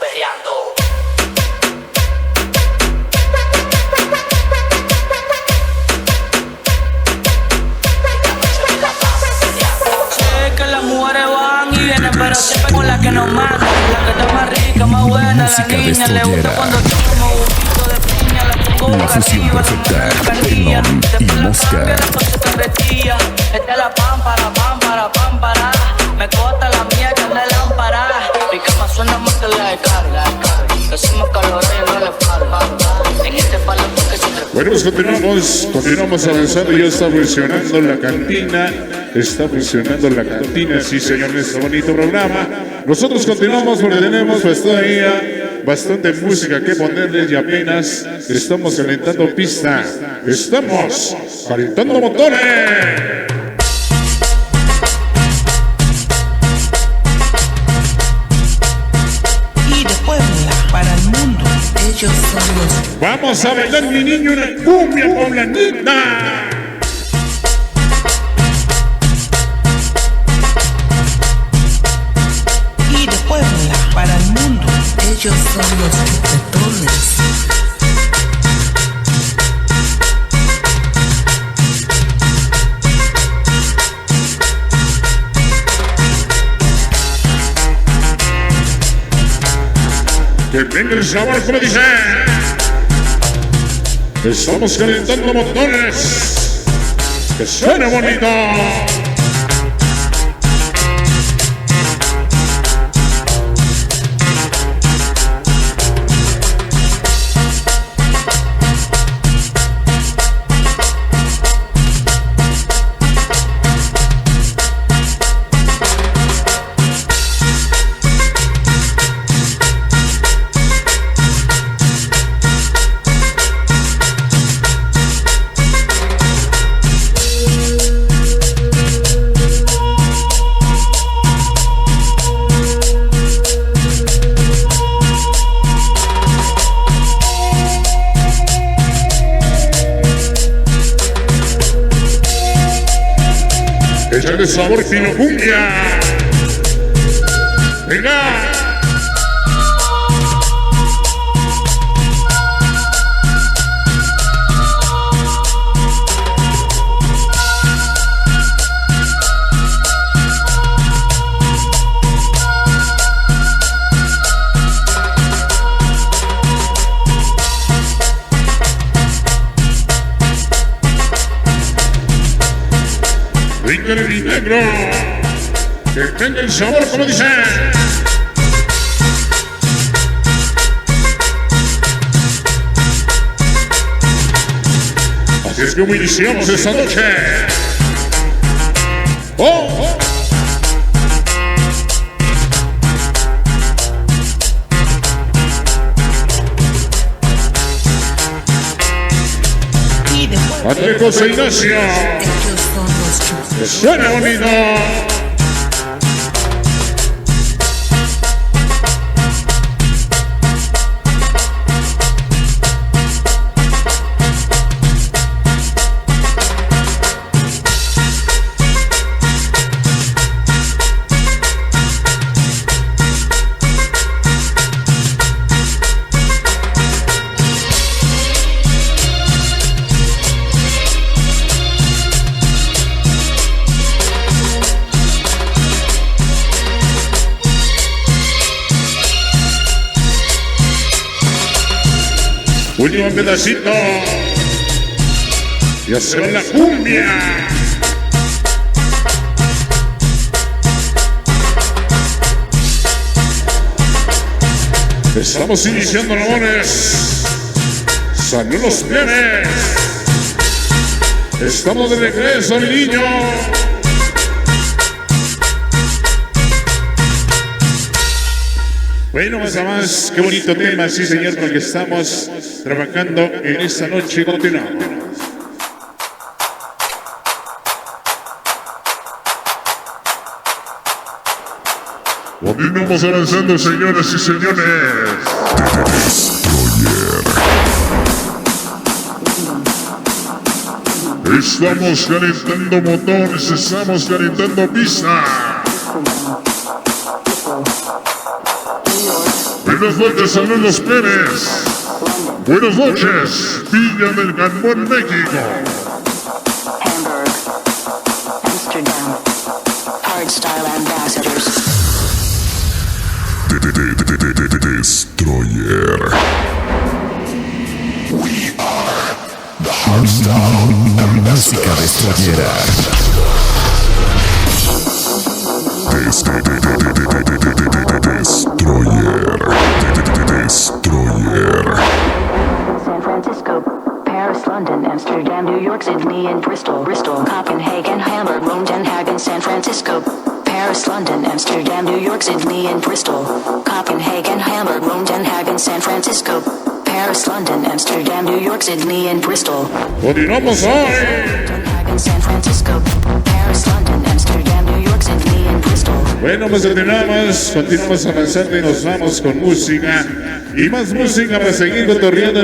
perreando. Sé que las mujeres van y vienen, pero siempre con la que nos matan. La que está más rica, más buena, la niña. Le gusta cuando tomo un poquito de piña. La pongo una fusión perfecta, Venom y Mosca. Esta es la pámpara, pámpara, pámpara. Me corta la mía que anda lámpara. Mi cama suena más que la de carga. Decimos calor y no le falta. En este palo porque se te... Bueno, pues continuamos avanzando. Ya está funcionando la cantina. Está funcionando la cantina, sí señor, en este bonito programa. Nosotros continuamos porque tenemos pues todavía bastante música que ponerles y apenas estamos calentando pista. Estamos calentando motores. Y de Puebla para el mundo, ellos son los... Vamos a bailar, mi niño, una cumbia poblanita. Y de Puebla para el mundo, ellos son los Chupetones. Que venga el sabor, como dice. Estamos calentando motores. Que suena bonito. Échale sabor, fino cumbia. Venga. Venga el negro, que tenga el sabor, como dice. Así es como iniciamos esta noche. ¡Oh! André José Ignacio. Que suena bonito. Último pedacito. Y hacer la cumbia. Estamos iniciando labores. Salón los Plebes. Estamos de regreso, mi niño. Bueno, más a más, qué bonito tema, sí señor, con el que estamos trabajando en esta noche. Continuamos. Continuamos avanzando, señoras y señores. Estamos calentando motores, estamos calentando pista. Buenas noches, Salón Los Plebes. Buenas noches, Villa del Carbón, México. Hamburg, Amsterdam, hardstyle ambassadors. Destroyer. We are the hardstyle. La música destroyera. Destroyer. Destroyer. San Francisco, Paris, London, Amsterdam, New York, Sydney, and Bristol, Copenhagen, Hamburg, Rome, Den Haag, and San Francisco, Paris, London, Amsterdam, New York, Sydney, and Bristol, Copenhagen, Hamburg, Rome, Den Haag, and San Francisco, Paris, London, Amsterdam, New York, Sydney, and Bristol. Continuamos hoy. Den Haag, and San Francisco, Paris, London, Amsterdam, New York, Sydney, and Bristol. Bueno, pues continuamos avanzando y nos vamos con música y más música para seguir cotorreando.